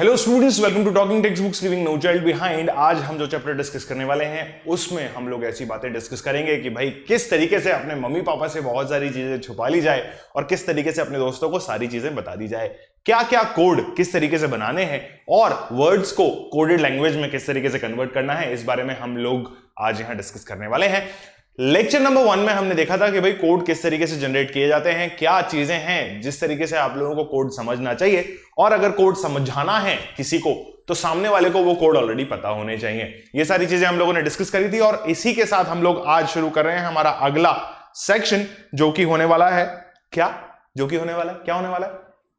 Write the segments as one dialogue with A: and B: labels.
A: Hello students, welcome to talking textbooks leaving no child behind. आज हम जो chapter discuss करने वाले हैं उसमें हम लोग ऐसी बातें डिस्कस करेंगे कि भाई किस तरीके से अपने मम्मी पापा से बहुत सारी चीजें छुपा ली जाए और किस तरीके से अपने दोस्तों को सारी चीजें बता दी जाए, क्या क्या कोड किस तरीके से बनाने हैं और वर्ड्स को कोडेड लैंग्वेज में किस तरीके से कन्वर्ट करना है, इस बारे में हम लोग आज यहां डिस्कस करने वाले हैं। लेक्चर नंबर 1 में हमने देखा था कि भाई कोड किस तरीके से जनरेट किए जाते हैं, क्या चीजें हैं जिस तरीके से आप लोगों को कोड समझना चाहिए, और अगर कोड समझाना है किसी को तो सामने वाले को वो कोड ऑलरेडी पता होने चाहिए। ये सारी चीजें हम लोगों ने डिस्कस करी थी और इसी के साथ हम लोग आज शुरू कर रहे हैं हमारा अगला सेक्शन, जो कि होने वाला है क्या होने वाला है?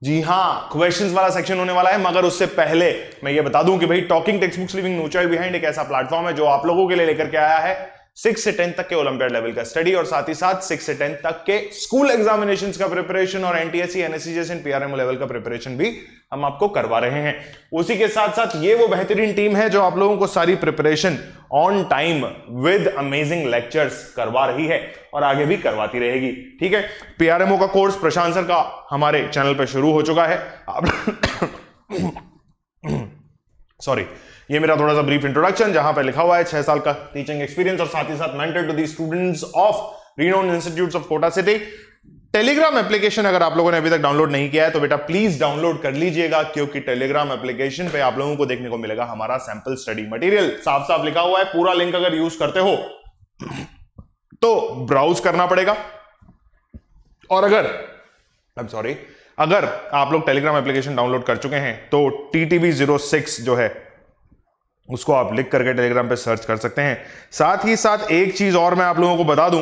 A: जी हाँ, क्वेश्चंस वाला सेक्शन होने वाला है। मगर उससे पहले मैं ये बता दूं कि भाई talking textbooks leaving no child behind एक ऐसा प्लेटफॉर्म है जो आप लोगों के लिए लेकर के आया है 6 से 10 तक के ओलंपियाड लेवल का स्टडी और साथ ही साथ 6 से 10 तक के स्कूल एग्जामिनेशंस का प्रिपरेशन और एनटीएससी, एनएससी जैसे पीआरएमओ लेवल का प्रिपरेशन भी हम आपको करवा रहे हैं। उसी के साथ साथ ये वो बेहतरीन टीम है जो आप लोगों को सारी preparation on time with amazing lectures करवा रही है और आगे भी करवाती रहेगी। ठीक है, पीआरएमओ का कोर्स प्रशांत सर का हमारे चैनल पर शुरू हो चुका है। सॉरी, ये मेरा थोड़ा सा ब्रीफ इंट्रोडक्शन, जहां पे लिखा हुआ है 6 साल का टीचिंग एक्सपीरियंस और साथ ही साथ mentor to the students of renowned institutes of Kota city. Telegram application अगर आप लोगों ने अभी तक डाउनलोड नहीं किया है तो बेटा प्लीज डाउनलोड कर लीजिएगा, क्योंकि टेलीग्राम एप्लीकेशन पे आप लोगों को देखने को मिलेगा हमारा सैंपल स्टडी मटेरियल। साफ साफ लिखा हुआ है, पूरा लिंक अगर यूज करते हो तो ब्राउज करना पड़ेगा। और अगर आप लोग टेलीग्राम एप्लीकेशन डाउनलोड कर चुके हैं तो TTB06 जो है उसको आप लिख करके टेलीग्राम पे सर्च कर सकते हैं। साथ ही साथ एक चीज और मैं आप लोगों को बता दूं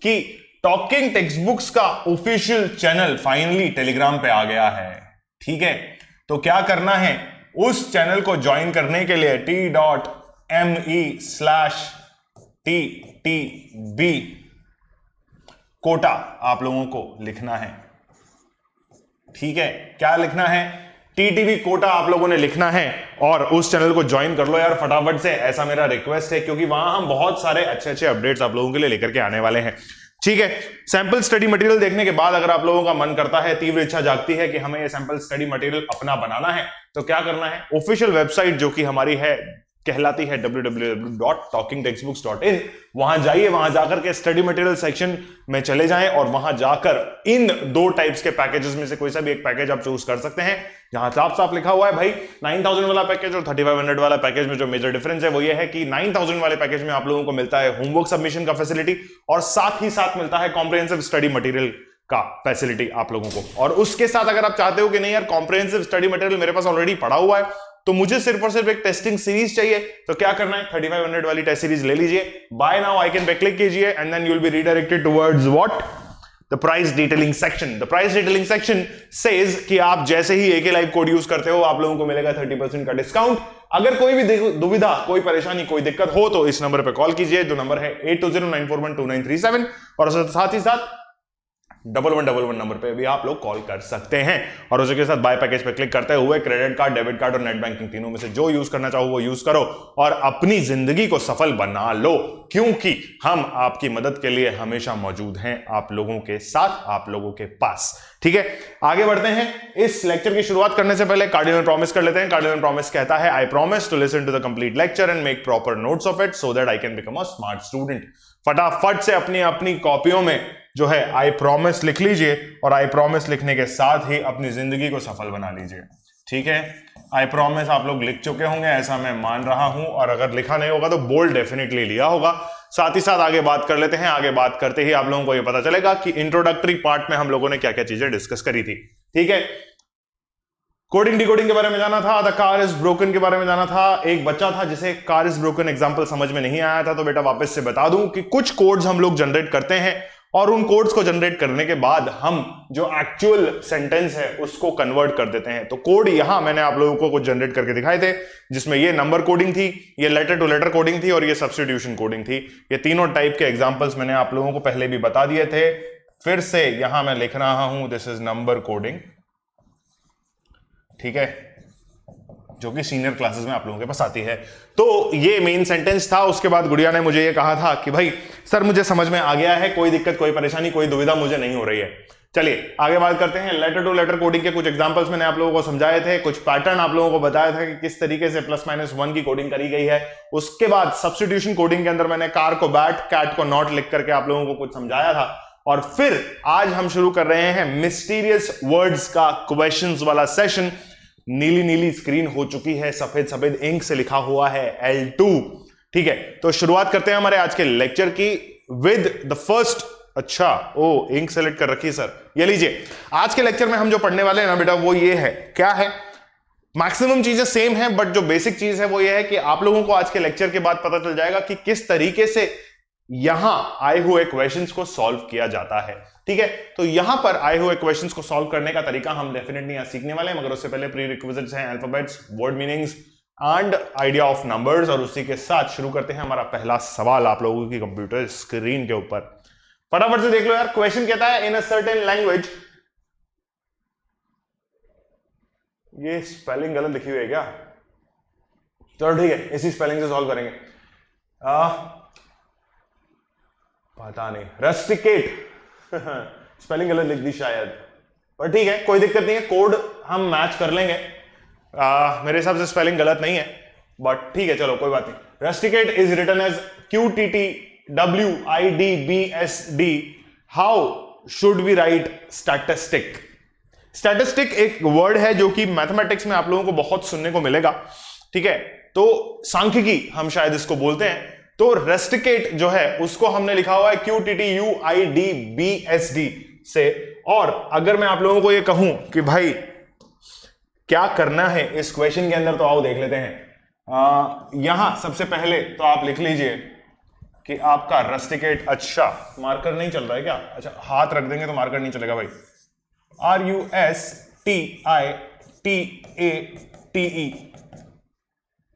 A: कि टॉकिंग टेक्स्ट बुक्स का ऑफिशियल चैनल फाइनली टेलीग्राम पे आ गया है। ठीक है, तो क्या करना है, उस चैनल को ज्वाइन करने के लिए t.me/TTB कोटा आप लोगों को लिखना है। ठीक है, क्या लिखना है? TTB कोटा आप लोगों ने लिखना है और उस चैनल को ज्वाइन कर लो यार फटाफट से, ऐसा मेरा रिक्वेस्ट है, क्योंकि वहां हम बहुत सारे अच्छे अच्छे अपडेट्स आप लोगों के लिए लेकर के आने वाले हैं। ठीक है, सैंपल स्टडी मटेरियल देखने के बाद अगर आप लोगों का मन करता है, तीव्र इच्छा जागती है कि हमें ये सैंपल स्टडी मटेरियल अपना बनाना है, तो क्या करना है, ऑफिशियल वेबसाइट जो कि हमारी है कहलाती है www.talkingtextbooks.in, वहां जाइए, वहां जाकर के स्टडी मटेरियल सेक्शन में चले जाएं और वहां जाकर इन 2 टाइप्स के पैकेजेस में से कोई सा भी एक पैकेज आप चूज कर सकते हैं। जहां साफ साफ लिखा हुआ है भाई 9000 वाला पैकेज और 3500 वाला पैकेज में जो मेजर डिफरेंस है वो ये है कि 9000 वाले पैकेज में आप लोगों को मिलता है होमवर्क सबमिशन का फैसिलिटी और साथ ही साथ मिलता है कॉम्प्रिहेंसिव स्टडी मटेरियल का फैसिलिटी आप लोगों को। और उसके साथ अगर आप चाहते हो कि नहीं यार कॉम्प्रिहेंसिव स्टडी मटेरियल मेरे पास ऑलरेडी पड़ा हुआ है तो मुझे सिर्फ और सिर्फ एक टेस्टिंग सीरीज चाहिए, तो क्या करना है, 3500 वाली टेस्ट सीरीज ले लीजिए, बाय नाउ आइकन पे क्लिक कीजिए and then you will be redirected towards what, the price detailing section. The price detailing section says कि आप जैसे ही AK लाइव कोड यूज करते हो आप लोगों को मिलेगा 30% का डिस्काउंट। अगर कोई भी दुविधा, कोई परेशानी, कोई दिक्कत हो तो इस नंबर पे कॉल कीजिए, जो नंबर है 8209412937 और साथ ही साथ 1111 नंबर पे भी आप लोग कॉल कर सकते हैं। और उसके साथ बाय पैकेज पे क्लिक करते हुए क्रेडिट कार्ड, डेबिट कार्ड और नेट बैंकिंग तीनों में से जो यूज करना चाहो वो यूज करो और अपनी जिंदगी को सफल बना लो, क्योंकि हम आपकी मदद के लिए हमेशा मौजूद हैं, आप लोगों के साथ, आप लोगों के पास। ठीक है, आगे बढ़ते हैं। इस लेक्चर की शुरुआत करने से पहले कार्डिनल प्रॉमिस कर लेते हैं। कार्डिनल प्रॉमिस कहता है, I promise to listen to the complete lecture and make proper notes of it so that I can become a smart student. फटाफट से अपनी अपनी कॉपियों में जो है आई प्रॉमिस लिख लीजिए और आई प्रॉमिस लिखने के साथ ही अपनी जिंदगी को सफल बना लीजिए। ठीक है, आई प्रॉमिस आप लोग लिख चुके होंगे ऐसा मैं मान रहा हूं, और अगर लिखा नहीं होगा तो बोल्ड डेफिनेटली लिया होगा। साथ ही साथ आगे बात कर लेते हैं। आगे बात करते ही आप लोगों को यह पता चलेगा कि इंट्रोडक्टरी पार्ट में हम लोगों ने क्या क्या चीजें डिस्कस करी थी। ठीक है, कोडिंग डिकोडिंग के बारे में जाना था, द कार इज ब्रोकन के बारे में जाना था। एक बच्चा था जिसे कार इज ब्रोकन एग्जांपल समझ में नहीं आया था, तो बेटा वापस से बता दूं कि कुछ कोड्स हम लोग जनरेट करते हैं और उन कोड्स को जनरेट करने के बाद हम जो एक्चुअल सेंटेंस है उसको कन्वर्ट कर देते हैं। तो कोड यहां मैंने आप लोगों को कुछ जनरेट करके दिखाए थे, जिसमें ये नंबर कोडिंग थी, ये लेटर टू लेटर कोडिंग थी और ये सब्स्टिट्यूशन कोडिंग थी। ये तीनों टाइप के एग्जांपल्स मैंने आप लोगों को पहले भी बता दिए थे। फिर से यहां मैं लिख रहा हूं, दिस इज नंबर कोडिंग। ठीक है, जो कि सीनियर क्लासेस में आप लोगों के पास आती है। तो ये मेन सेंटेंस था। उसके बाद गुड़िया ने मुझे ये कहा था कि भाई सर मुझे समझ में आ गया है, कोई दिक्कत, कोई परेशानी, कोई दुविधा मुझे नहीं हो रही है। चलिए आगे बात करते हैं लेटर टू लेटर कोडिंग के कुछ एग्जांपल्स मैंने आप लोगों को समझाए थे, कुछ पैटर्न आप लोगों को बताया था कि किस तरीके से +-1 की कोडिंग करी गई है। उसके बाद सब्स्टिट्यूशन कोडिंग के अंदर मैंने कार को बैट कैट को नॉट लिख करके आप लोगों को कुछ समझाया था। और फिर आज हम शुरू कर रहे हैं मिस्टीरियस वर्ड्स का क्वेश्चंस वाला सेशन। नीली नीली स्क्रीन हो चुकी है, सफेद सफेद इंक से लिखा हुआ है L2। ठीक है, तो शुरुआत करते हैं हमारे आज के लेक्चर की विद द फर्स्ट। अच्छा, ओ इंक सेलेक्ट कर रखी है सर, ये लीजिए। आज के लेक्चर में हम जो पढ़ने वाले हैं ना बेटा, वो ये है, क्या है, मैक्सिमम चीजें सेम है, बट जो बेसिक चीज है वो ये है कि आप लोगों को आज के लेक्चर के बाद पता चल जाएगा कि किस तरीके से यहां आए हुए क्वेश्चंस को सॉल्व किया जाता है। ठीक है, तो यहां पर आए हुए क्वेश्चंस को सॉल्व करने का तरीका हम डेफिनेटली यहां सीखने वाले हैं, मगर उससे पहले प्री रिक्विजिट्स हैं alphabets, word meanings and idea of numbers. और उसी के साथ शुरू करते हैं हमारा पहला सवाल आप लोगों की कंप्यूटर स्क्रीन के ऊपर। फटाफट से देख लो यार, क्वेश्चन कहता है इन अ सर्टेन लैंग्वेज। ये स्पेलिंग गलत लिखी हुई है क्या? चलो ठीक है, इसी स्पेलिंग से सॉल्व करेंगे। पता नहीं, रस्टिकेट स्पेलिंग गलत लिख दी शायद, पर ठीक है, कोई दिक्कत नहीं है, कोड हम मैच कर लेंगे। मेरे हिसाब से स्पेलिंग गलत नहीं है, बट ठीक है, चलो कोई बात नहीं। Rusticate is written as QTTWIDBSD। How should we write statistic? Statistic एक वर्ड है जो कि मैथमेटिक्स में आप लोगों को बहुत सुनने को मिलेगा। ठीक है, तो सांख्यिकी हम शायद इसको बोलते हैं। तो रस्टिकेट जो है उसको हमने लिखा हुआ है QTTUIDBSD से। और अगर मैं आप लोगों को ये कहूं कि भाई क्या करना है इस क्वेश्चन के अंदर, तो आओ देख लेते हैं। यहां सबसे पहले तो आप लिख लीजिए कि आपका रस्टिकेट, अच्छा मार्कर नहीं चल रहा है क्या? अच्छा हाथ रख देंगे तो मार्कर नहीं चलेगा भाई। RUSTITATE,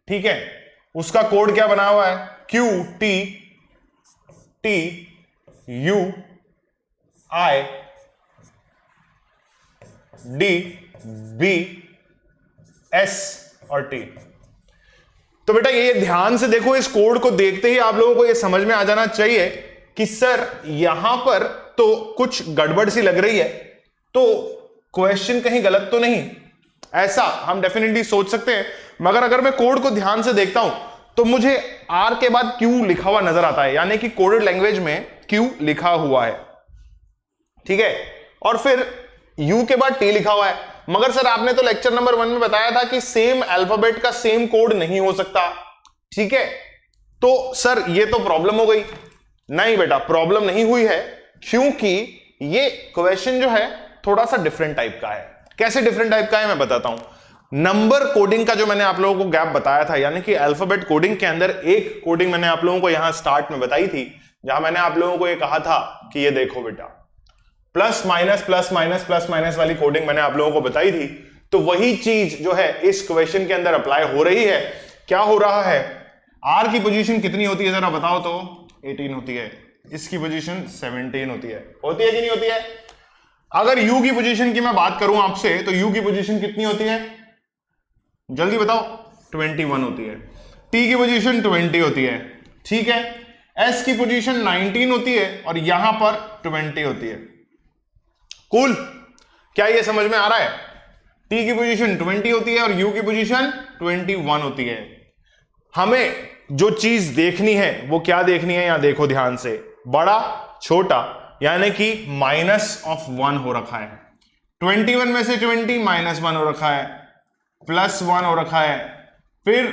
A: ठीक है, उसका कोड क्या बना हुआ है? QTTUIDBS और T। तो बेटा ये ध्यान से देखो, इस कोड को देखते ही आप लोगों को ये समझ में आ जाना चाहिए कि सर यहां पर तो कुछ गड़बड़ सी लग रही है, तो क्वेश्चन कहीं गलत तो नहीं, ऐसा हम डेफिनेटली सोच सकते हैं। मगर अगर मैं कोड को ध्यान से देखता हूं तो मुझे R के बाद Q लिखा हुआ नजर आता है, यानी कि कोडेड लैंग्वेज में Q लिखा हुआ है। ठीक है, और फिर U के बाद T लिखा हुआ है। मगर सर आपने तो लेक्चर नंबर 1 में बताया था कि सेम अल्फाबेट का सेम कोड नहीं हो सकता। ठीक है, तो सर ये तो प्रॉब्लम हो गई। नहीं बेटा, प्रॉब्लम नहीं हुई है, क्योंकि ये क्वेश्चन जो है थोड़ा सा डिफरेंट टाइप का है। कैसे डिफरेंट टाइप का है मैं बताता हूं। नंबर कोडिंग का जो मैंने आप लोगों को गैप बताया था, यानी कि अल्फाबेट कोडिंग के अंदर एक कोडिंग मैंने आप लोगों को यहां स्टार्ट में बताई थी, जहां मैंने आप लोगों को ये कहा था कि ये देखो बेटा प्लस माइनस वाली कोडिंग मैंने आप लोगों को बताई थी। तो वही चीज जो है इस क्वेश्चन के अंदर अप्लाई हो रही है। क्या हो रहा है? R की पोजीशन कितनी होती है जरा बताओ तो? 18 होती है। इसकी पोजीशन 17 होती है कि नहीं होती है? अगर U की पोजीशन की मैं बात करूं आपसे, तो U की पोजीशन कितनी होती है? जल्दी बताओ। 21 होती है। T की पोजीशन 20 होती है। ठीक है, S की पोजीशन 19 होती है और यहां पर 20 होती है। कूल, क्या ये समझ में आ रहा है? T की पोजीशन 20 होती है और U की पोजीशन 21 होती है। हमें जो चीज देखनी है वो क्या देखनी है, यहां देखो ध्यान से, बड़ा छोटा, यानी कि -1 हो रखा है। 21 में से 20 -1 हो रखा है, +1 हो रखा है, फिर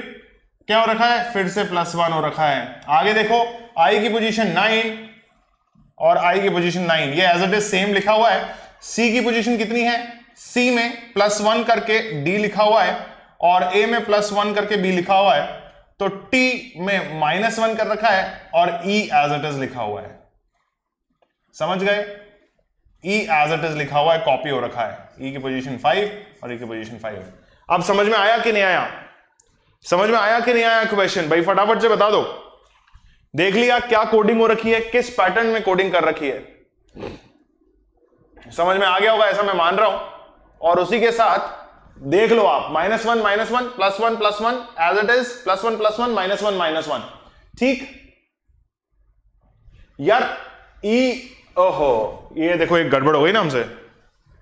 A: क्या हो रखा है? फिर से +1 हो रखा है। आगे देखो, I की पोजीशन 9 और I की पोजीशन 9, ये एज इट इज सेम लिखा हुआ है। C की पोजीशन कितनी है? C में +1 करके D लिखा हुआ है और A में +1 करके B लिखा हुआ है। तो T में -1 कर रखा है और E एज इट इज लिखा हुआ है। समझ गए? E एज इट इज लिखा हुआ है, कॉपी हो रखा है। E की पोजीशन 5 और E की पोजीशन 5। अब समझ में आया कि नहीं आया? समझ में आया कि नहीं आया क्वेश्चन? भाई फटाफट से बता दो। देख लिया क्या कोडिंग हो रखी है, किस पैटर्न में कोडिंग कर रखी है? समझ में आ गया होगा ऐसा मैं मान रहा हूं। और उसी के साथ देख लो आप, -1 -1 +1 एज इट इज, +1 -1 -1 -1। ठीक यार, E ओहो, ये देखो एक गड़बड़ हो गई ना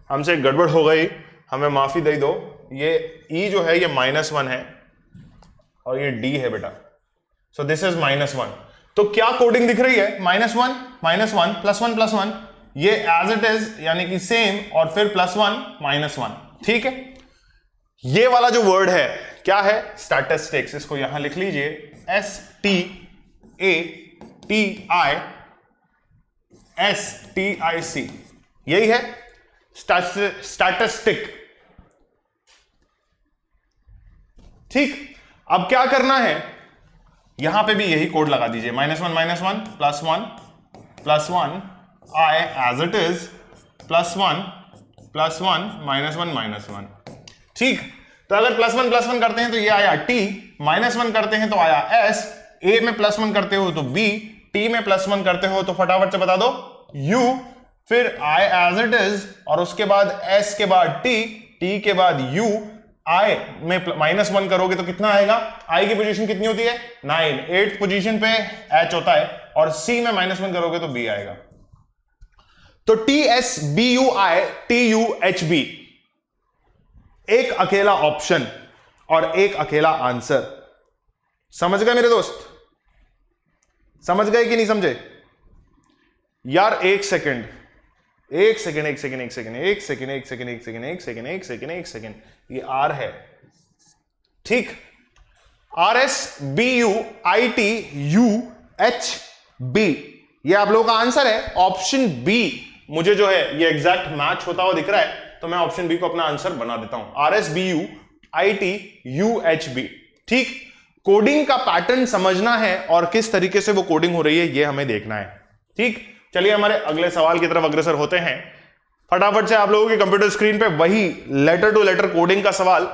A: हमसे एक गड़बड़ हो गई, हमें माफी दे दो। ये ई जो है ये -1 है और ये डी है बेटा, सो दिस इज -1। तो क्या कोडिंग दिख रही है? -1 -1 +1 +1, ये एज इट इज यानी कि सेम, और फिर +1 -1। ठीक है, ये वाला जो वर्ड है क्या है? स्टैटिस्टिक्स। इसको यहां लिख लीजिए, STATISTIC, यही है स्टैटिस्टिक। ठीक, अब क्या करना है, यहां पे भी यही कोड लगा दीजिए, -1 -1 +1 +1 I as it is +1 +1 -1 -1। ठीक, तो अगर +1 +1 करते हैं तो ये आया T, -1 करते हैं तो आया S, A में +1 करते हो तो B, T में +1 करते हो तो फटाफट से बता दो U, फिर I as it is, और उसके बाद S के बाद T, T के बाद U, I में -1 करोगे तो कितना आएगा? I की पोजीशन कितनी होती है? 9, 8th पोजीशन पे H होता है, और C में -1 करोगे तो B आएगा। तो TSBUI TUHB, एक अकेला ऑप्शन और एक अकेला आंसर। समझ गए मेरे दोस्त? समझ गए कि नहीं समझे यार? एक सेकंड, ये आर है। ठीक, RSBUITUHB, ये आप लोगों का आंसर है। ऑप्शन बी मुझे जो है ये एग्जैक्ट मैच होता हुआ दिख रहा है, तो मैं ऑप्शन बी को अपना आंसर बना देता हूं, RSBUITUHB। ठीक, कोडिंग का पैटर्न समझना है और किस तरीके से वो कोडिंग हो रही है ये हमें देखना है। ठीक, चलिए हमारे अगले सवाल की तरफ अग्रसर होते हैं। फटाफट से आप लोगों की कंप्यूटर स्क्रीन पे वही लेटर टू लेटर कोडिंग का सवाल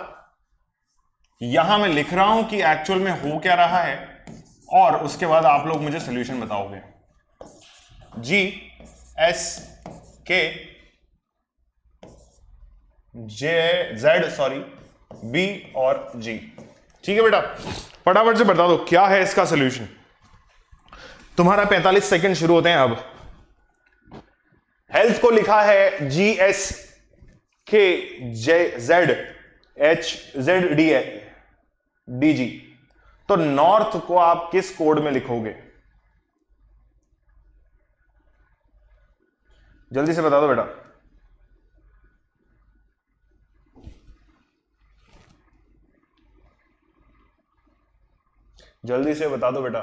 A: यहां मैं लिख रहा हूं कि एक्चुअल में हो क्या रहा है, और उसके बाद आप लोग मुझे सोल्यूशन बताओगे। GSK Z B और G। ठीक है बेटा, फटाफट से बता दो क्या है इसका सोल्यूशन। तुम्हारा 45 सेकंड शुरू होते हैं अब। हेल्थ को लिखा है GSKZHZDG, तो नॉर्थ को आप किस कोड में लिखोगे? जल्दी से बता दो बेटा। जल्दी से बता दो बेटा।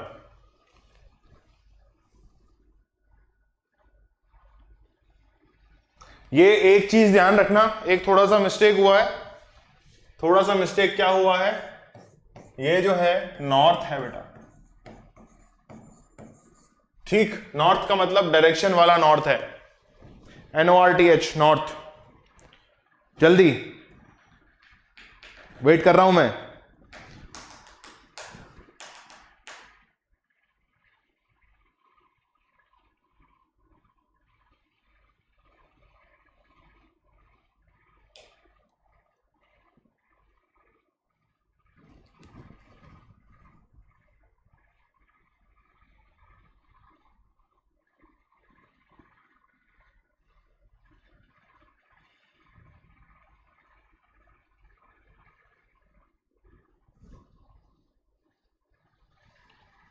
A: ये एक चीज ध्यान रखना, एक थोड़ा सा मिस्टेक हुआ है। थोड़ा सा मिस्टेक क्या हुआ है? ये जो है नॉर्थ है बेटा। ठीक, नॉर्थ का मतलब डायरेक्शन वाला नॉर्थ है, NORTH, नॉर्थ। जल्दी वेट कर रहा हूं मैं।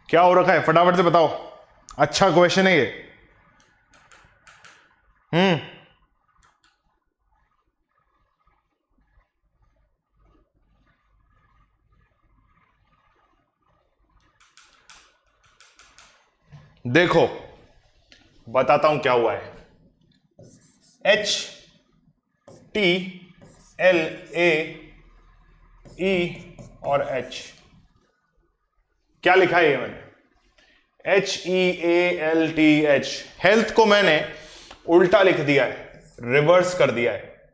A: क्या हो रखा है फटाफट से बताओ। अच्छा क्वेश्चन है ये। देखो बताता हूं क्या हुआ है। HTLAE और H, क्या लिखा है ये मैंने? HEALTH। हेल्थ को मैंने उल्टा लिख दिया है, रिवर्स कर दिया है।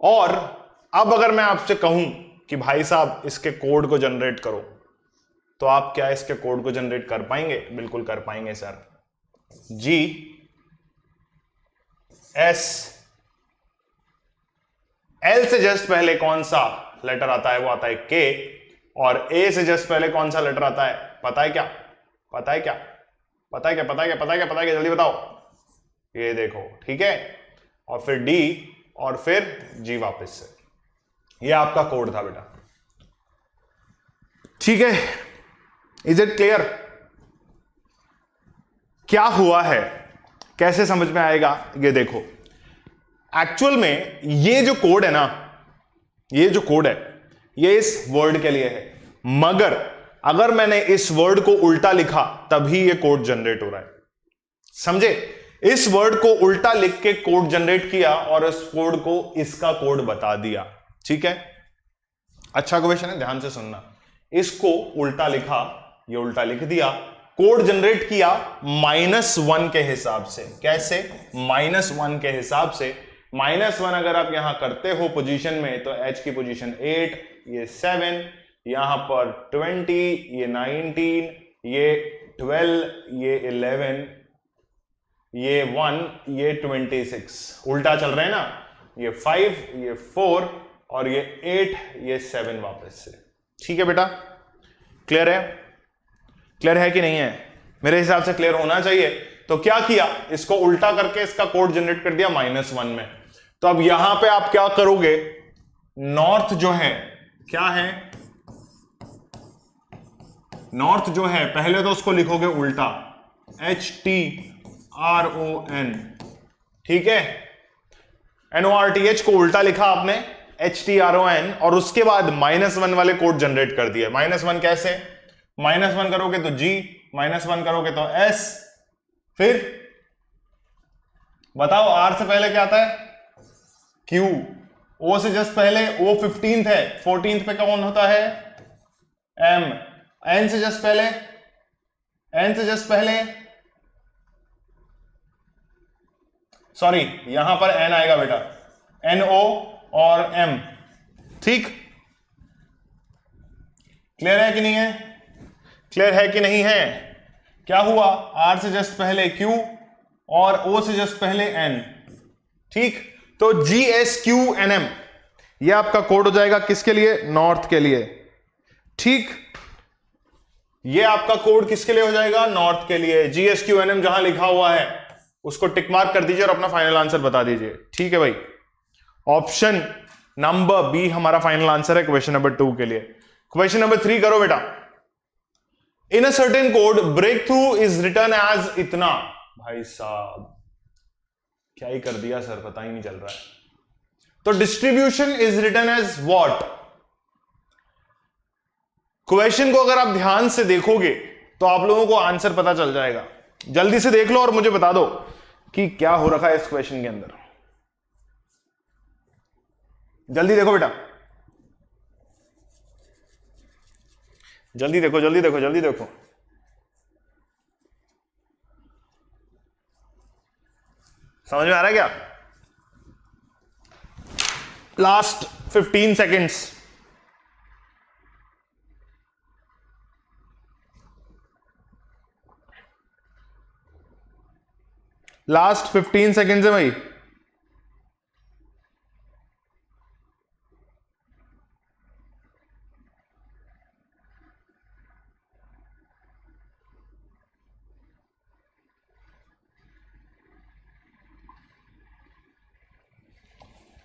A: और अब अगर मैं आपसे कहूं कि भाई साहब इसके कोड को जनरेट करो, तो आप क्या इसके कोड को जनरेट कर पाएंगे? बिल्कुल कर पाएंगे सर। GS, L से जस्ट पहले कौन सा लेटर आता है? वो आता है K, और A से जस्ट पहले कौन सा लेटर आता है? पता है क्या? पता है क्या? जल्दी बताओ। ये देखो, ठीक है, और फिर डी और फिर जी वापस से। ये आपका कोड था बेटा, ठीक है। Is it clear? क्या हुआ है, कैसे समझ में आएगा, ये देखो। एक्चुअल में ये जो कोड है ना, ये जो कोड है ये इस वर्ड के लिए है, मगर अगर मैंने इस वर्ड को उल्टा लिखा तभी ये कोड जनरेट हो रहा है, समझे? इस वर्ड को उल्टा लिख के कोड जनरेट किया और इस कोड को इसका कोड बता दिया, ठीक है। अच्छा क्वेश्चन है, ध्यान से सुनना। इसको उल्टा लिखा, ये उल्टा लिख दिया, कोड जनरेट किया -1 के हिसाब से। कैसे? -1 के हिसाब से। -1 अगर आप यहां करते हो पोजीशन में, तो h की पोजीशन 8, ये 7, यहां पर 20, ये 19, ये 12, ये 11, ये 1, ये 26। उल्टा चल रहे हैं ना, ये 5, ये 4 और ये 8, ये 7 वापस से। ठीक है बेटा, क्लियर है? क्लियर है कि नहीं है? मेरे हिसाब से क्लियर होना चाहिए। तो क्या किया, इसको उल्टा करके इसका कोड जनरेट कर दिया -1 में। तो अब यहां पे आप क्या करोगे, नॉर्थ जो है, क्या है नॉर्थ जो है, पहले तो उसको लिखोगे उल्टा, HTRON, ठीक है। NORTH को उल्टा लिखा आपने, HTRON, और उसके बाद -1 वाले कोड जनरेट कर दिए। -1 कैसे? -1 करोगे तो G, -1 करोगे तो S, फिर बताओ R से पहले क्या आता है? Q, O से जस्ट पहले O 15th है, 14th पे कौन होता है? M, N से जस्ट पहले, N से जस्ट पहले, सॉरी यहां पर N आएगा बेटा, NO और M, ठीक। क्लियर है कि नहीं है? क्लियर है कि नहीं है? क्या हुआ, R से जस्ट पहले Q और O से जस्ट पहले N, ठीक। तो GSQNM ये आपका कोड हो जाएगा किसके लिए? नॉर्थ के लिए, ठीक। ये आपका कोड किसके लिए हो जाएगा? नॉर्थ के लिए। GSQNM जहां लिखा हुआ है उसको टिक मार्क कर दीजिए और अपना फाइनल आंसर बता दीजिए, ठीक है भाई। ऑप्शन नंबर बी हमारा फाइनल आंसर है क्वेश्चन नंबर 2 के लिए। क्वेश्चन नंबर 3 करो बेटा। In a certain code breakthrough is return as इतना। भाई साहब क्या ही कर दिया सर, पता ही नहीं चल रहा है। तो distribution is return as what? Question को अगर आप ध्यान से देखोगे तो आप लोगों को आंसर पता चल जाएगा। जल्दी से देख लो और मुझे बता दो कि क्या हो रखा है इस क्वेश्चन के अंदर। जल्दी देखो बेटा, जल्दी देखो, जल्दी देखो, जल्दी देखो। समझ में आ रहा है क्या? Last 15 seconds. लास्ट 15 सेकेंड्स है भाई।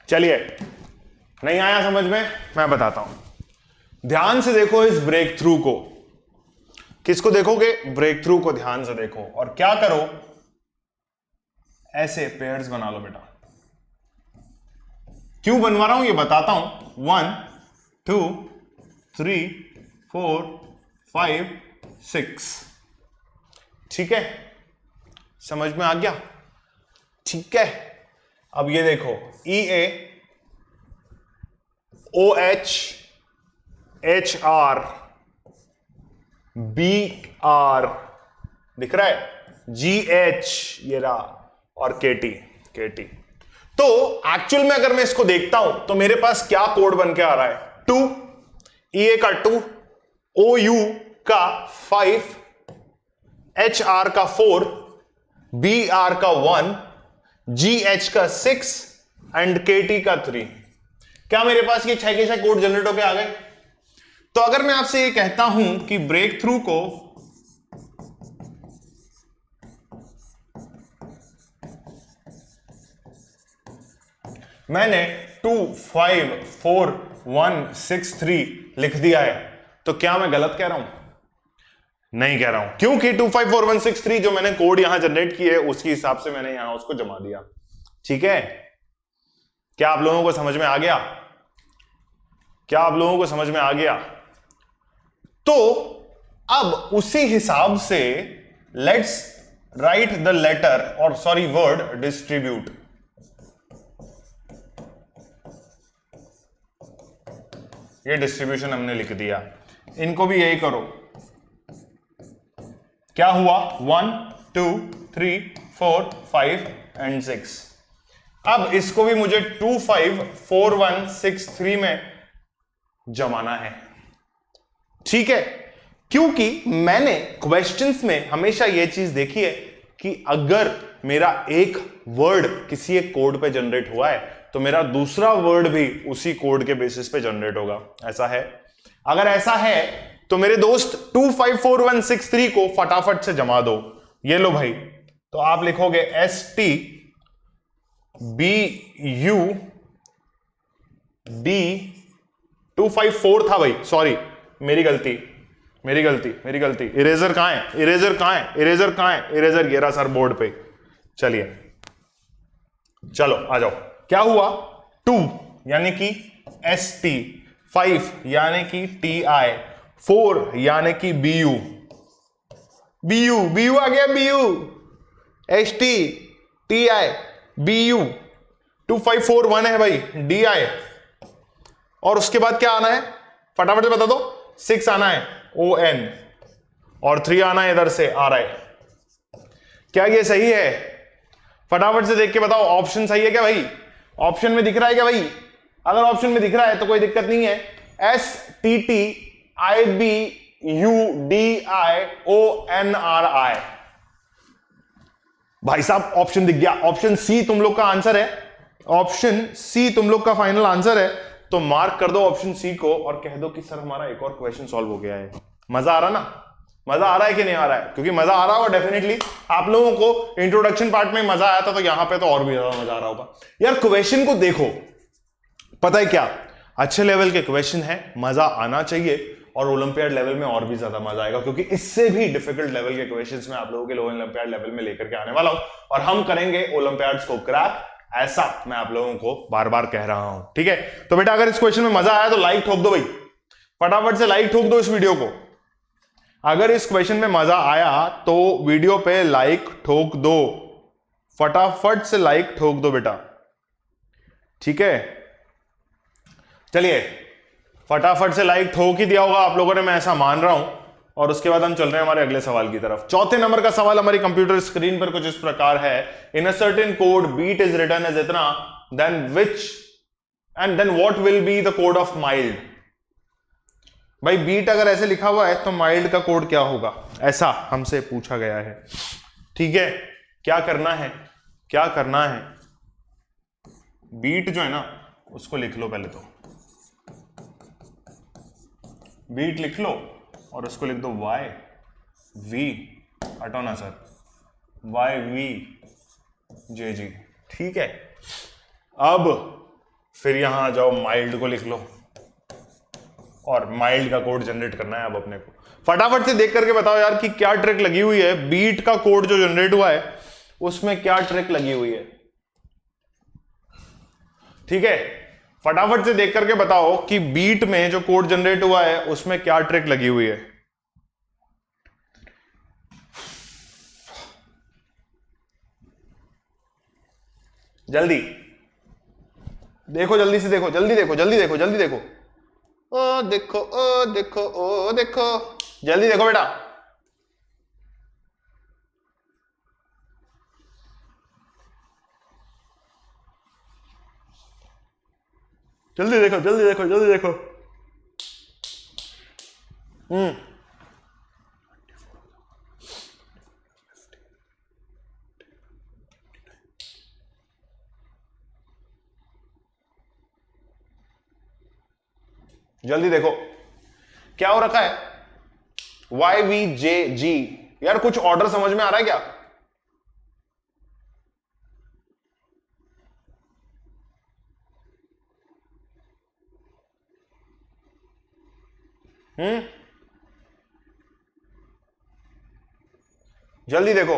A: चलिए, नहीं आया समझ में, मैं बताता हूं। ध्यान से देखो इस ब्रेक थ्रू को। किसको देखोगे? ब्रेक थ्रू को ध्यान से देखो और क्या करो, ऐसे पेयर्स बना लो बेटा। क्यों बनवा रहा हूं ये बताता हूं। 1 2 3 4 5 6, ठीक है, समझ में आ गया? ठीक है। अब ये देखो, EA OH HR BR दिख रहा है, GH ये रहा, और KT। तो एक्चुअल में अगर मैं इसको देखता हूं तो मेरे पास क्या कोड बन के आ रहा है? 2, EA का 2, OU का 5, HR का 4, BR का 1, GH का 6 एंड KT का 3। क्या मेरे पास ये 6 के 6 कोड जनरेट होके आ गए? तो अगर मैं आपसे ये कहता हूं कि ब्रेक थ्रू को मैंने 254163 लिख दिया है, तो क्या मैं गलत कह रहा हूं? नहीं कह रहा हूं, क्योंकि 254163 जो मैंने कोड यहां जनरेट की है उसके हिसाब से मैंने यहां उसको जमा दिया। ठीक है, क्या आप लोगों को समझ में आ गया? क्या आप लोगों को समझ में आ गया? तो अब उसी हिसाब से लेट्स राइट द लेटर और सॉरी वर्ड डिस्ट्रीब्यूट। ये डिस्ट्रीब्यूशन हमने लिख दिया, इनको भी यही करो। क्या हुआ? 1 2 3 4 5 एंड 6। अब इसको भी मुझे 254163 में जमाना है। ठीक है, क्योंकि मैंने क्वेश्चंस में हमेशा यह चीज देखी है कि अगर मेरा एक वर्ड किसी एक कोड पे जनरेट हुआ है तो मेरा दूसरा वर्ड भी उसी कोड के बेसिस पे जनरेट होगा। ऐसा है? अगर ऐसा है तो मेरे दोस्त 254163 को फटाफट से जमा दो। ये लो भाई, तो आप लिखोगे STBUD 254 था भाई, सॉरी मेरी गलती। इरेजर कहां है? इरेजर ये रहा सर बोर्ड पे। चलिए चलो आ जाओ। क्या हुआ? 2 यानी कि ST, 5 यानी कि TI, 4 यानी कि BU आ गया, BU ST TI BU 2541 है भाई, DI। और उसके बाद क्या आना है फटाफट से बता दो? 6 आना है ON और 3 आना है इधर से RI। क्या ये सही है? फटाफट से देख के बताओ, ऑप्शन सही है क्या भाई? ऑप्शन में दिख रहा है क्या भाई? अगर ऑप्शन में दिख रहा है तो कोई दिक्कत नहीं है। STTIBUDIONRI भाई साहब, ऑप्शन दिख गया। ऑप्शन सी तुम लोग का आंसर है, ऑप्शन सी तुम लोग का फाइनल आंसर है। तो मार्क कर दो ऑप्शन सी को और कह दो कि सर हमारा एक और क्वेश्चन सॉल्व हो गया है। मजा आ रहा ना? मजा आ रहा है कि नहीं आ रहा है? क्योंकि मजा आ रहा होगा डेफिनेटली। आप लोगों को इंट्रोडक्शन पार्ट में मजा आया था, तो यहां पे तो और भी ज्यादा मजा आ रहा होगा। यार क्वेश्चन को देखो, पता है क्या, अच्छे लेवल के क्वेश्चन है, मजा आना चाहिए, और ओलंपियाड लेवल में और भी ज्यादा मजा आएगा, क्योंकि इससे भी डिफिकल्ट लेवल के क्वेश्चंस में आप लोगों के ओलंपियाड लेवल में लेकर के आने वाला हूं, और हम करेंगे ओलंपियाड्स को क्रैक। ऐसा मैं आप लोगों को बार बार कह रहा हूं। ठीक है, तो बेटा अगर इस क्वेश्चन में मजा आया तो लाइक ठोक दो भाई, फटाफट से लाइक ठोक दो इस वीडियो को। अगर इस क्वेश्चन में मजा आया तो वीडियो पे लाइक ठोक दो, फटाफट से लाइक ठोक दो बेटा। ठीक है, चलिए फटाफट से लाइक ठोक ही दिया होगा आप लोगों ने, मैं ऐसा मान रहा हूं। और उसके बाद हम चल रहे हैं हमारे अगले सवाल की तरफ। चौथे नंबर का सवाल हमारी कंप्यूटर स्क्रीन पर कुछ इस प्रकार है। In a certain code beat is written as इतना, then what will be the code of mild. भाई बीट अगर ऐसे लिखा हुआ है तो माइल्ड का कोड क्या होगा, ऐसा हमसे पूछा गया है। ठीक है, क्या करना है, क्या करना है, बीट जो है ना उसको लिख लो पहले, तो बीट लिख लो और उसको लिख दो वाई वी, हटो ना सर, YVJG। ठीक है, अब फिर यहां आ जाओ, माइल्ड को लिख लो और माइल्ड का कोड जनरेट करना है अब अपने को। फटाफट से देख करके बताओ यार कि क्या ट्रिक लगी हुई है, बीट का कोड जो जनरेट हुआ है उसमें क्या ट्रिक लगी हुई है। ठीक है, फटाफट से देख करके बताओ कि बीट में जो कोड जनरेट हुआ है उसमें क्या ट्रिक लगी हुई है। जल्दी देखो, जल्दी से देखो, जल्दी देखो, जल्दी देखो, जल्दी देखो, ओ देखो, ओ देखो, ओ देखो, जल्दी देखो बेटा। जल्दी देखो, जल्दी देखो, जल्दी देखो। जल्दी देखो क्या हो रखा है, YVJG। यार कुछ ऑर्डर समझ में आ रहा है क्या? जल्दी देखो।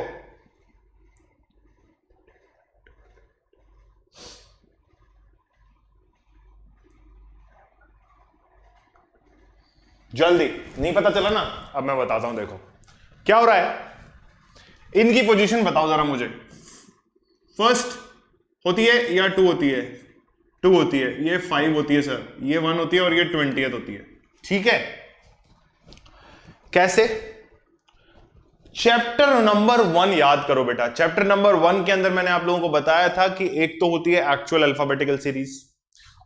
A: जल्दी, नहीं पता चला ना? अब मैं बताता हूं, देखो क्या हो रहा है। इनकी पोजीशन बताओ जरा मुझे। फर्स्ट होती है या 2 होती है? 2 होती है। ये 5 होती है सर, ये 1 होती है और ये 20th होती है। ठीक है, कैसे? चैप्टर नंबर 1 याद करो बेटा। चैप्टर नंबर 1 के अंदर मैंने आप लोगों को बताया था कि एक तो होती है एक्चुअल अल्फाबेटिकल सीरीज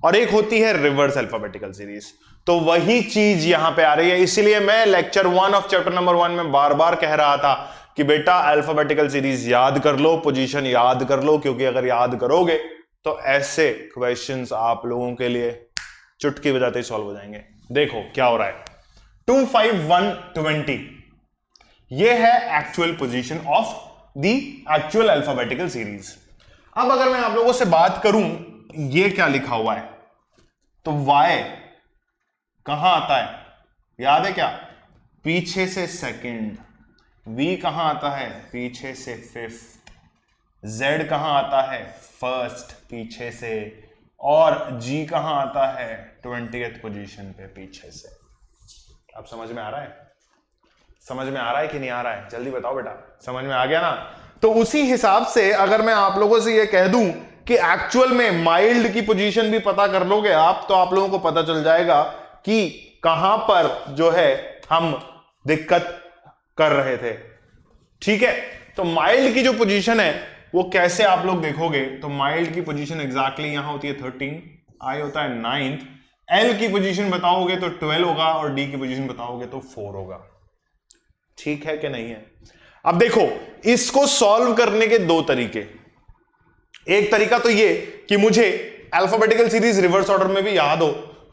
A: और एक होती है रिवर्स अल्फाबेटिकल सीरीज। तो वही चीज यहां पे आ रही है, इसीलिए मैं लेक्चर 1 ऑफ चैप्टर नंबर 1 में बार बार कह रहा था कि बेटा अल्फाबेटिकल सीरीज याद कर लो, पोजीशन याद कर लो, क्योंकि अगर याद करोगे तो ऐसे क्वेश्चंस आप लोगों के लिए चुटकी बजाते ही सॉल्व हो जाएंगे। देखो क्या हो रहा है। 2 5 1 20 ये है actual position of the actual alphabetical series. अब अगर मैं आप लोगों से बात करूं, ये क्या लिखा हुआ है, तो y कहां आता है? याद है क्या? पीछे से सेकंड। v कहां आता है? पीछे से फिफ्थ। z कहां आता है? फर्स्ट, पीछे से। और g कहां आता है? 20th पोजीशन पे, पीछे से। अब समझ में आ रहा है? समझ में आ रहा है कि नहीं आ रहा है? जल्दी बताओ बेटा, समझ में आ गया ना? तो उसी हिसाब से अगर मैं आप लोगों से ये कह दूं कि एक्चुअल में माइल्ड की पोजीशन भी पता कर लोगे आप, तो आप लोगों को पता चल जाएगा कि कहां पर जो है हम दिक्कत कर रहे थे। ठीक है, तो माइल्ड की जो पोजीशन है वो कैसे आप लोग देखोगे, तो माइल्ड की पोजीशन एग्जैक्टली यहां होती है 13, आई होता है 9th, एल की पोजीशन बताओगे तो 12 होगा और डी की पोजीशन बताओगे तो 4 होगा। ठीक है कि नहीं है? अब देखो, इसको सॉल्व करने के 2 तरीके। एक तरीका तो ये कि मुझे अल्फाबेटिकल सीरीज रिवर्स ऑर्डर में भी याद हो,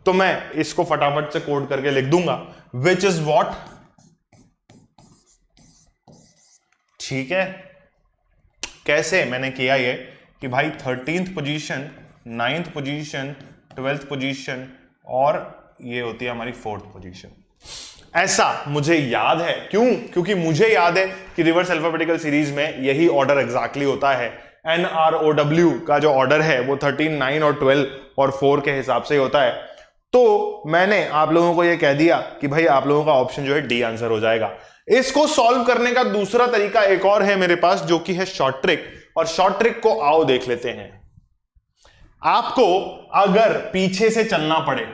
A: तो मैं इसको फटाफट से कोड करके लिख दूंगा, विच इज व्हाट। ठीक है, कैसे मैंने किया ये कि भाई 13th position, 9th position, 12th position और ये होती है हमारी 4th पोजीशन। ऐसा मुझे याद है। क्यों? क्योंकि मुझे याद है कि रिवर्स अल्फाबेटिकल सीरीज में यही ऑर्डर एग्जैक्टली होता है। NROW का जो ऑर्डर है वो 13, 9 और 12 और 4 के हिसाब से होता है। तो मैंने आप लोगों को यह कह दिया कि भाई आप लोगों का ऑप्शन जो है डी आंसर हो जाएगा। इसको सॉल्व करने का दूसरा तरीका एक और है मेरे पास, जो कि है शॉर्ट ट्रिक। और शॉर्ट ट्रिक को आओ देख लेते हैं। आपको अगर पीछे से चलना पड़े,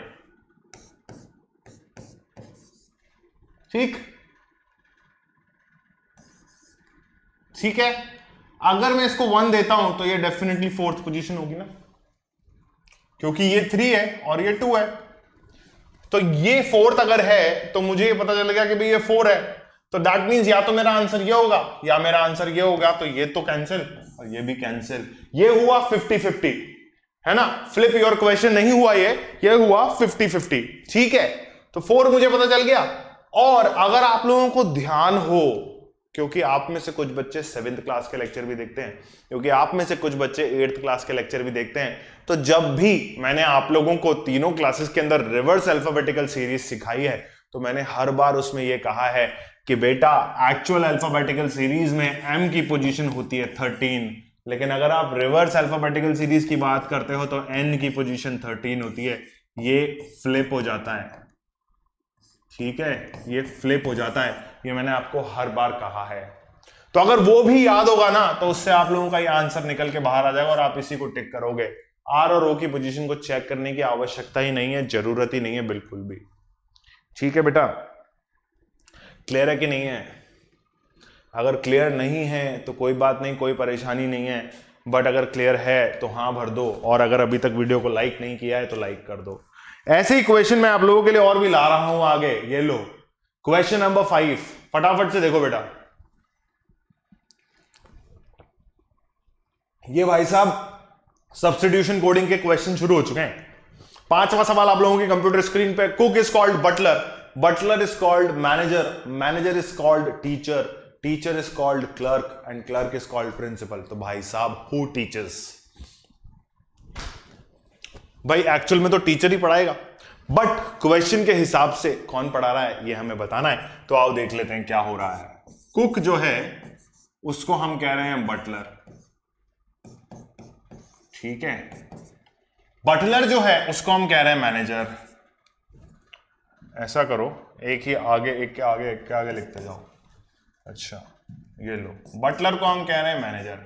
A: ठीक है, अगर मैं इसको 1 देता हूं तो ये डेफिनेटली 4th पोजीशन होगी ना, क्योंकि ये 3 है और ये 2 है। तो ये 4th अगर है तो मुझे ये पता चल गया कि भाई ये 4 है, तो दैट मींस या तो मेरा आंसर ये होगा या मेरा आंसर ये होगा। तो ये तो कैंसिल और ये भी कैंसिल। ये हुआ 50-50, है ना? फ्लिप योर क्वेश्चन नहीं हुआ, ये हुआ 50-50। ठीक है, तो 4 मुझे पता चल गया। और अगर आप लोगों को ध्यान हो, क्योंकि आप में से कुछ बच्चे 7th क्लास के लेक्चर भी देखते हैं, क्योंकि आप में से कुछ बच्चे 8th क्लास के लेक्चर भी देखते हैं, तो जब भी मैंने आप लोगों को तीनों क्लासेस के अंदर रिवर्स अल्फाबेटिकल सीरीज सिखाई है, तो मैंने हर बार उसमें यह कहा है कि बेटा एक्चुअल अल्फाबेटिकल सीरीज में एम की पोजीशन होती है 13, लेकिन अगर आप रिवर्स अल्फाबेटिकल सीरीज की बात करते हो तो एन की पोजीशन 13 होती है। ये फ्लिप हो जाता है। ठीक है, ये फ्लिप हो जाता है, ये मैंने आपको हर बार कहा है। तो अगर वो भी याद होगा ना, तो उससे आप लोगों का ये आंसर निकल के बाहर आ जाएगा और आप इसी को टिक करोगे। आर और ओ की पोजीशन को चेक करने की आवश्यकता ही नहीं है, जरूरत ही नहीं है बिल्कुल भी। ठीक है बेटा, क्लियर है कि नहीं है? अगर क्लियर नहीं है तो कोई बात नहीं, कोई परेशानी नहीं है, बट अगर क्लियर है तो हाँ भर दो, और अगर अभी तक वीडियो को लाइक नहीं किया है तो लाइक कर दो। ऐसे ही क्वेश्चन मैं आप लोगों के लिए और भी ला रहा हूं आगे। ये लो क्वेश्चन नंबर 5, फटाफट से देखो बेटा। ये भाई साहब सब्स्टिट्यूशन कोडिंग के क्वेश्चन शुरू हो चुके हैं। 5वां सवाल आप लोगों की कंप्यूटर स्क्रीन पे। Cook is called butler, butler is called manager, manager is called teacher, teacher is called clerk and clerk is called principal. तो भाई साहब हु टीचर्स? भाई एक्चुअल में तो टीचर ही पढ़ाएगा, बट क्वेश्चन के हिसाब से कौन पढ़ा रहा है ये हमें बताना है। तो आओ देख लेते हैं क्या हो रहा है। कुक जो है उसको हम कह रहे हैं बटलर, ठीक है। बटलर जो है उसको हम कह रहे हैं मैनेजर। ऐसा करो, एक ही आगे एक के आगे एक के आगे लिखते जाओ। अच्छा ये लो, बटलर को हम कह रहे हैं मैनेजर,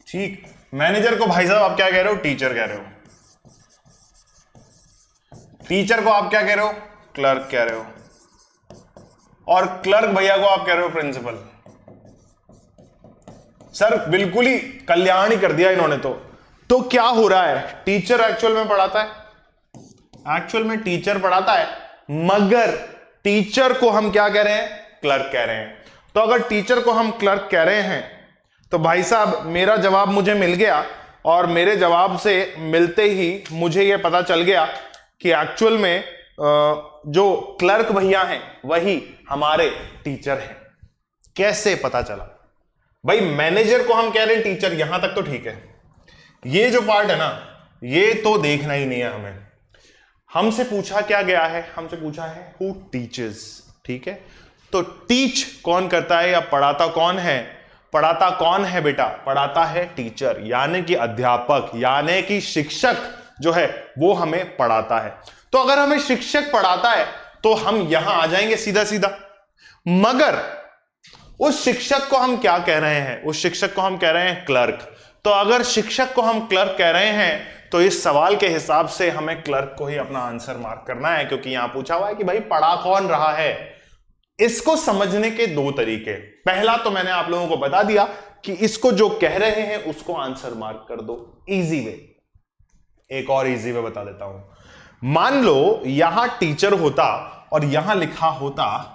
A: ठीक। मैनेजर को भाई साहब आप क्या कह रहे हो, टीचर कह रहे हो। टीचर को आप क्या कह रहे हो, क्लर्क कह रहे हो। और क्लर्क भैया को आप कह रहे हो प्रिंसिपल। सर बिल्कुल ही कल्याण ही कर दिया इन्होंने। तो क्या हो रहा है, टीचर एक्चुअल में पढ़ाता है, एक्चुअल में टीचर पढ़ाता है, मगर टीचर को हम क्या कह रहे हैं, क्लर्क कह रहे हैं। तो अगर टीचर को हम क्लर्क कह रहे हैं तो भाई साहब मेरा जवाब मुझे मिल गया, और मेरे जवाब से मिलते ही मुझे यह पता चल गया कि एक्चुअल में जो क्लर्क भैया हैं वही हमारे टीचर हैं। कैसे पता चला भाई, मैनेजर को हम कह रहे हैं टीचर, यहां तक तो ठीक है। ये जो पार्ट है ना ये तो देखना ही नहीं है हमें। हमसे पूछा क्या गया है, हमसे पूछा है हु टीचेस, ठीक है। तो टीच कौन करता है या पढ़ाता कौन है, पढ़ाता कौन है बेटा, पढ़ाता है टीचर, यानी कि अध्यापक, यानी कि शिक्षक जो है वो हमें पढ़ाता है। तो अगर हमें शिक्षक पढ़ाता है तो हम यहां आ जाएंगे सीधा सीधा। मगर उस शिक्षक को हम क्या कह रहे हैं, उस शिक्षक को हम कह रहे हैं क्लर्क। तो अगर शिक्षक को हम क्लर्क कह रहे हैं तो इस सवाल के हिसाब से हमें क्लर्क को ही अपना आंसर मार्क करना है, क्योंकि यहां पूछा हुआ है कि भाई पढ़ा कौन रहा है। इसको समझने के दो तरीके। पहला तो मैंने आप लोगों को बता दिया कि इसको जो कह रहे हैं उसको आंसर मार्क कर दो, इजी वे। एक और इजी वे बता देता हूं। मान लो यहां टीचर होता और यहां लिखा होता,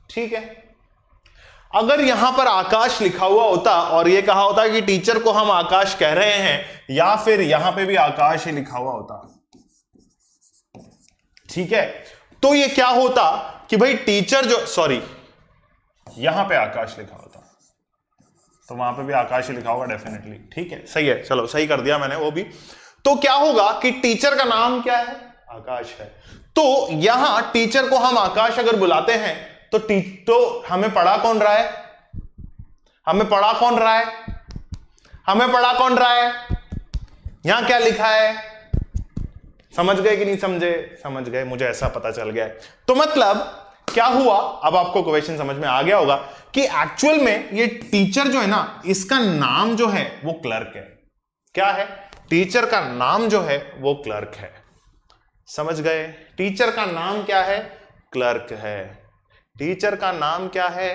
A: ठीक है। अगर यहां पर आकाश लिखा हुआ होता और यह कहा होता कि टीचर को हम आकाश कह रहे हैं, या फिर यहां पे भी आकाश ही लिखा हुआ होता, ठीक है। तो ये क्या होता कि भाई टीचर जो, सॉरी यहां पे आकाश लिखा होता तो वहां पे भी आकाश ही लिखा होगा डेफिनेटली, ठीक है। सही है, चलो सही कर दिया मैंने वो भी। तो क्या होगा कि टीचर का नाम क्या है, आकाश है। तो यहां टीचर को हम आकाश अगर बुलाते हैं तो हमें पढ़ा कौन रहा है, हमें पढ़ा कौन रहा है, हमें पढ़ा कौन रहा है। यहां क्या लिखा है, समझ गए कि नहीं समझे, समझ गए, मुझे ऐसा पता चल गया है। तो मतलब क्या हुआ, अब आपको क्वेश्चन समझ में आ गया होगा कि एक्चुअल में ये टीचर जो है ना, इसका नाम जो है वो क्लर्क है। क्या है, टीचर का नाम जो है वो क्लर्क है। समझ गए, टीचर का नाम क्या है, क्लर्क है। टीचर का नाम क्या है,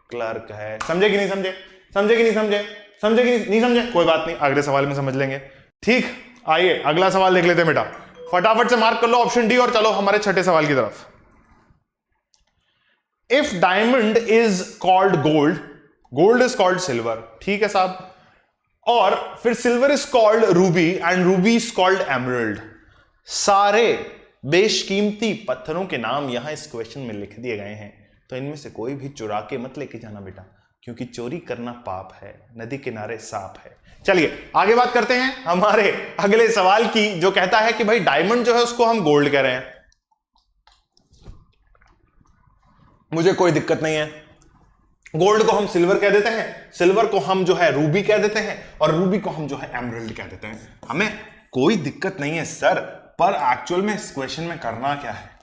A: क्लर्क है। समझे कि नहीं समझे, समझे कि नहीं समझे, समझे कि नहीं समझे, कोई बात नहीं, अगले सवाल में समझ लेंगे, ठीक। आइए अगला सवाल देख लेते हैं बेटा, फटाफट से मार्क कर लो ऑप्शन डी और चलो हमारे छठे सवाल की तरफ। If diamond is called gold, gold is called silver, ठीक है साहब। और फिर silver is called Ruby and Ruby is called emerald. सारे बेशकीमती पत्थरों के नाम यहां इस क्वेश्चन में लिख दिए गए हैं। तो इनमें से कोई भी चुरा के मत लेके जाना बेटा, क्योंकि चोरी करना पाप है, नदी किनारे सांप है। चलिए आगे बात करते हैं हमारे अगले सवाल की, जो कहता है कि भाई डायमंड जो है उसको हम गोल्ड कह रहे हैं। मुझे कोई दिक्कत नहीं है, गोल्ड को हम सिल्वर कह देते हैं, सिल्वर को हम जो है रूबी कह देते हैं, और रूबी को हम जो है एमरल्ड कह देते हैं। हमें कोई दिक्कत नहीं है सर, पर एक्चुअल में इस क्वेश्चन में करना क्या है,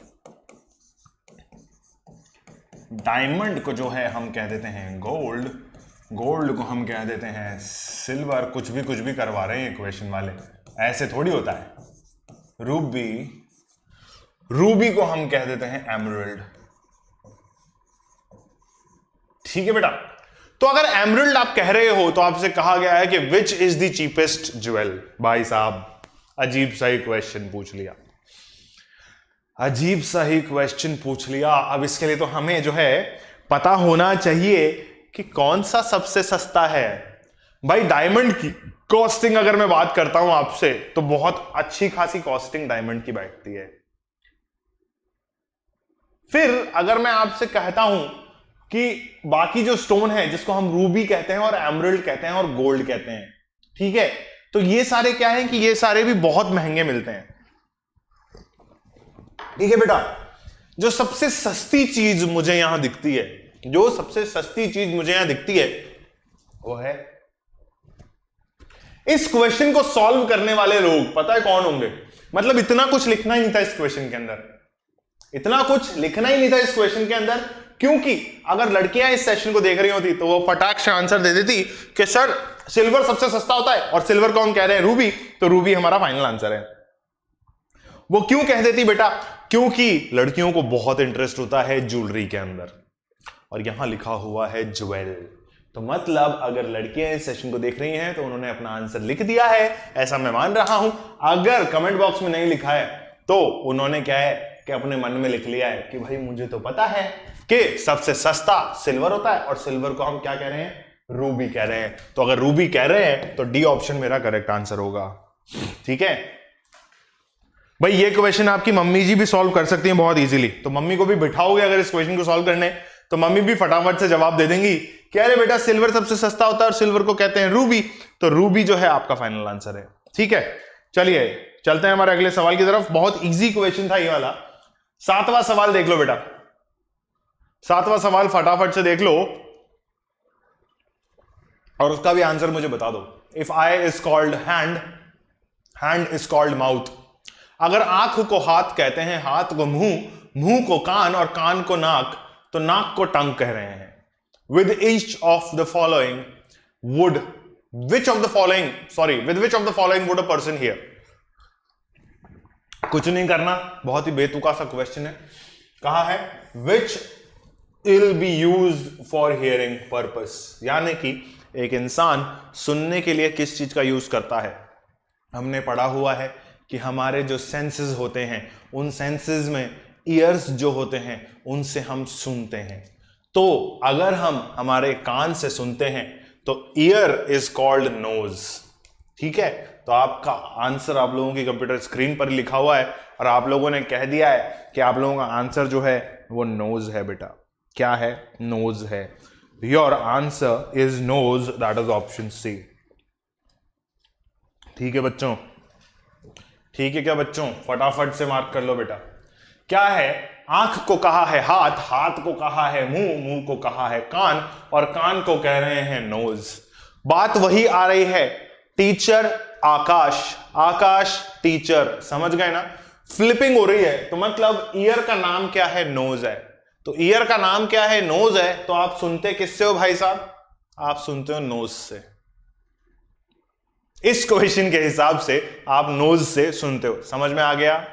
A: डायमंड को जो है हम कह देते हैं गोल्ड, गोल्ड को हम कह देते हैं सिल्वर, कुछ भी करवा रहे हैं क्वेश्चन वाले, ऐसे थोड़ी होता है। रूबी, रूबी को हम कह देते हैं एमरल्ड, ठीक है बेटा। तो अगर एमरल्ड आप कह रहे हो तो आपसे कहा गया है कि which is the cheapest jewel. भाई साहब अजीब सा ही क्वेश्चन पूछ लिया, अजीब सा ही क्वेश्चन पूछ लिया। अब इसके लिए तो हमें जो है पता होना चाहिए कि कौन सा सबसे सस्ता है। भाई डायमंड की कॉस्टिंग अगर मैं बात करता हूं आपसे तो बहुत अच्छी खासी कॉस्टिंग डायमंड की बैठती है। फिर अगर मैं आपसे कहता हूं कि बाकी जो स्टोन है जिसको हम रूबी कहते हैं और एमरल्ड कहते हैं और गोल्ड कहते हैं, ठीक है, तो ये सारे क्या है कि ये सारे भी बहुत महंगे मिलते हैं, ठीक है बेटा। जो सबसे सस्ती चीज मुझे यहां दिखती है, जो सबसे सस्ती चीज मुझे यहां दिखती है वो है, इस क्वेश्चन को सॉल्व करने वाले लोग पता है कौन होंगे? मतलब इतना कुछ लिखना ही नहीं था इस क्वेश्चन के अंदर, इतना कुछ लिखना ही नहीं था इस क्वेश्चन के अंदर, क्योंकि अगर लड़कियां इस सेशन को देख रही होती तो वो फटाक से आंसर दे देती कि सर सिल्वर सबसे सस्ता होता है, और सिल्वर को हम कह रहे हैं रूबी, तो रूबी हमारा फाइनल आंसर है। वो क्यों कह देती बेटा? क्योंकि लड़कियों को बहुत इंटरेस्ट होता है ज्वेलरी के अंदर, और यहां लिखा हुआ है ज्वेल, तो मतलब अगर लड़कियां इस सेशन को देख रही हैं तो उन्होंने अपना आंसर लिख दिया है, ऐसा मैं मान रहा हूं। अगर कमेंट बॉक्स में नहीं लिखा है तो उन्होंने क्या है कि अपने मन में लिख लिया है कि भाई मुझे तो पता है कि सबसे सस्ता सिल्वर होता है, और सिल्वर को हम क्या कह रहे हैं? रूबी कह रहे हैं। तो अगर रूबी कह रहे हैं तो डी ऑप्शन मेरा करेक्ट आंसर होगा, ठीक है भाई। ये क्वेश्चन आपकी मम्मी जी भी सॉल्व कर सकती हैं बहुत इजीली, तो मम्मी को भी बिठाओगे अगर इस क्वेश्चन को सॉल्व करने, तो मम्मी भी फटाफट से जवाब दे देंगी कि अरे बेटा सिल्वर सबसे सस्ता होता है और सिल्वर को कहते हैं रूबी, तो रूबी जो है आपका फाइनल आंसर है, ठीक है। चलिए चलते हैं हमारे अगले सवाल की तरफ। बहुत इजी क्वेश्चन था ये वाला। 7वां सवाल देख लो बेटा, 7वां सवाल फटाफट से देख लो और उसका भी आंसर मुझे बता दो। If I is called hand, hand is called mouth. अगर आंख को हाथ कहते हैं, हाथ को मुंह, मुंह को कान और कान को नाक, तो नाक को टंग कह रहे हैं। With each of the following would, which of the following, sorry, with which of the following would a person here. कुछ नहीं करना, बहुत ही बेतुका सा क्वेश्चन है। कहा है which will be used for hearing purpose, यानी कि एक इंसान सुनने के लिए किस चीज का यूज करता है। हमने पढ़ा हुआ है कि हमारे जो सेंसेस होते हैं, उन सेंसेस में ईयर्स जो होते हैं उनसे हम सुनते हैं। तो अगर हम हमारे कान से सुनते हैं तो ईयर इज कॉल्ड नोज, ठीक है। तो आपका आंसर आप लोगों की कंप्यूटर स्क्रीन पर लिखा हुआ है और आप लोगों ने कह दिया है कि आप लोगों का आंसर जो है वो नोज है बेटा। क्या है? नोज है। Your answer is nose, that is option C, ठीक है बच्चों, ठीक है क्या बच्चों? फटाफट से मार्क कर लो बेटा। क्या है? आंख को कहा है हाथ, हाथ को कहा है मुंह, मुंह को कहा है कान, और कान को कह रहे हैं नोज। बात वही आ रही है, टीचर आकाश, आकाश टीचर, समझ गए ना? फ्लिपिंग हो रही है, तो मतलब ईयर का नाम क्या है? नोज है। तो ईयर का नाम क्या है? नोज है। तो आप सुनते किससे हो भाई साहब? आप सुनते हो नोज से। इस क्वेश्चन के हिसाब से आप नोज से सुनते हो। समझ में आ गया?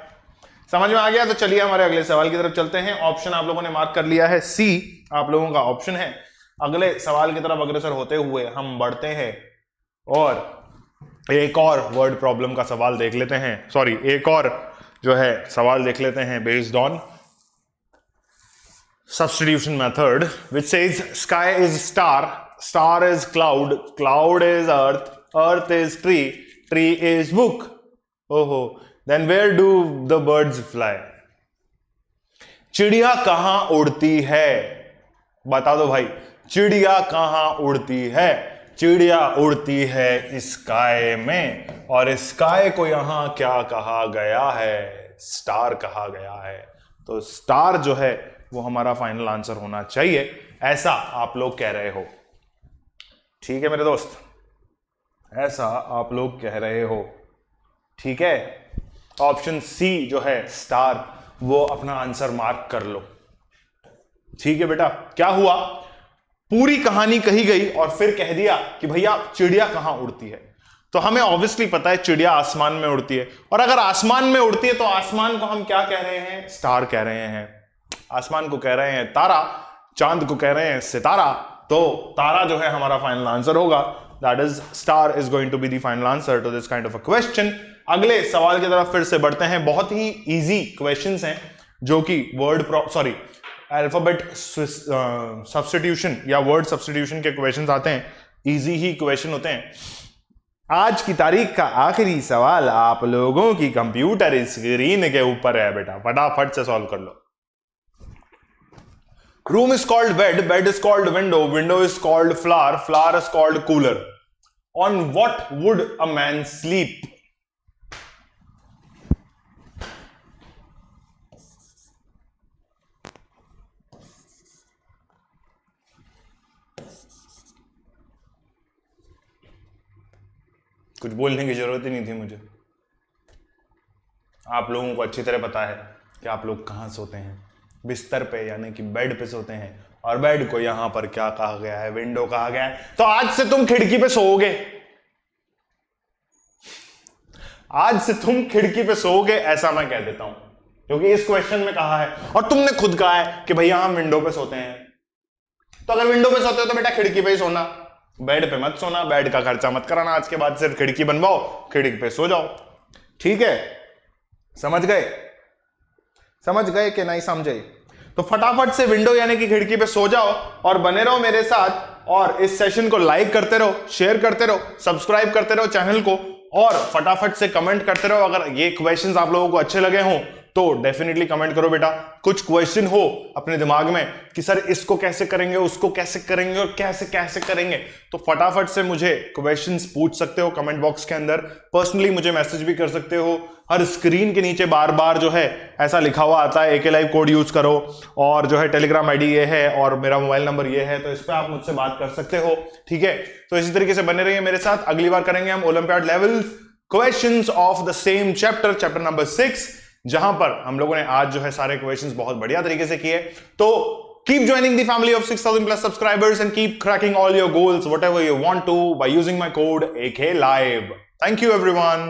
A: समझ में आ गया। तो चलिए हमारे अगले सवाल की तरफ चलते हैं। ऑप्शन आप लोगों ने मार्क कर लिया है, सी आप लोगों का ऑप्शन है। अगले सवाल की तरफ अग्रसर होते हुए हम बढ़ते हैं और एक और वर्ड प्रॉब्लम का सवाल देख लेते हैं। सॉरी, एक और जो है सवाल देख लेते हैं based on substitution method, which says sky is star, star is cloud, cloud is earth, earth is tree, tree is book. Oh, then where do the birds fly? चिड़िया कहां उड़ती है? बता दो भाई, चिड़िया कहां उड़ती है? चिड़िया उड़ती है स्काई में, और स्काई को यहां क्या कहा गया है? स्टार कहा गया है। तो स्टार जो है वो हमारा फाइनल आंसर होना चाहिए, ऐसा आप लोग कह रहे हो, ठीक है मेरे दोस्त? ऐसा आप लोग कह रहे हो, ठीक है। ऑप्शन सी जो है स्टार, वो अपना आंसर मार्क कर लो, ठीक है बेटा। क्या हुआ? पूरी कहानी कही गई और फिर कह दिया कि भैया चिड़िया कहां उड़ती है। तो हमें ऑब्वियसली पता है चिड़िया आसमान में उड़ती है, और अगर आसमान में उड़ती है तो आसमान को हम क्या कह रहे हैं? स्टार कह रहे हैं। आसमान को कह रहे हैं तारा, चांद को कह रहे हैं सितारा, तो तारा जो है हमारा फाइनल आंसर होगा। That is star is going to be the final answer to this kind of a question. अगले सवाल की तरफ फिर से बढ़ते हैं। बहुत ही इजी क्वेश्चंस हैं जो कि वर्ड अल्फाबेट सब्स्टिट्यूशन या वर्ड सब्स्टिट्यूशन के क्वेश्चंस आते हैं। इजी ही क्वेश्चन होते हैं। आज की तारीख का आखिरी सवाल आप लोगों की कंप्यूटर स्क्रीन के ऊपर है बेटा, फटाफट से सॉल्व कर लो। Room is called bed, bed is called window, window is called flower, flower is called cooler. On what would a man sleep? कुछ बोलने की जरूरत ही नहीं थी मुझे। आप लोगों को अच्छी तरह पता है कि आप लोग कहां सोते हैं, बिस्तर पे यानी कि बेड पे सोते हैं, और बेड को यहां पर क्या कहा गया है, विंडो कहा गया है। तो आज से तुम खिड़की पे सोओगे, आज से तुम खिड़की पे सोओगे, ऐसा मैं कह देता हूं, क्योंकि इस क्वेश्चन में कहा है और तुमने खुद कहा है कि भैया हम विंडो पे सोते हैं। तो अगर विंडो पे सोते हो तो बेटा खिड़की पे ही सोना, बेड पे मत सोना, बेड का खर्चा मत कराना, आज के बाद सिर्फ खिड़की बनवाओ, खिड़की पे सो जाओ। ठीक है, समझ गए? समझ गए कि नहीं समझे? तो फटाफट से विंडो यानी कि खिड़की पे सो जाओ और बने रहो मेरे साथ, और इस सेशन को लाइक करते रहो, शेयर करते रहो, सब्सक्राइब करते रहो चैनल को, और फटाफट से कमेंट करते रहो। अगर ये क्वेश्चंस आप लोगों को अच्छे लगे हों तो डेफिनेटली कमेंट करो बेटा। कुछ क्वेश्चन हो अपने दिमाग में कि सर इसको कैसे करेंगे, उसको कैसे करेंगे और कैसे कैसे करेंगे, तो फटाफट से मुझे क्वेश्चंस पूछ सकते हो कमेंट बॉक्स के अंदर। पर्सनली मुझे मैसेज भी कर सकते हो। हर स्क्रीन के नीचे बार बार जो है ऐसा लिखा हुआ आता है AK लाइव कोड यूज करो, और जो है टेलीग्राम आईडी ये है और मेरा मोबाइल नंबर ये है, तो इस पर आप मुझसे बात कर सकते हो। ठीक है, तो इसी तरीके से बने रहिए मेरे साथ। अगली बार करेंगे हम olympiad level questions of the same chapter, chapter number 6, जहां पर हम लोगों ने आज जो है सारे क्वेश्चंस बहुत बढ़िया तरीके से किए। तो keep joining the family of 6,000 plus subscribers and keep cracking all your goals whatever you want to by using my code AK Live. Thank you everyone.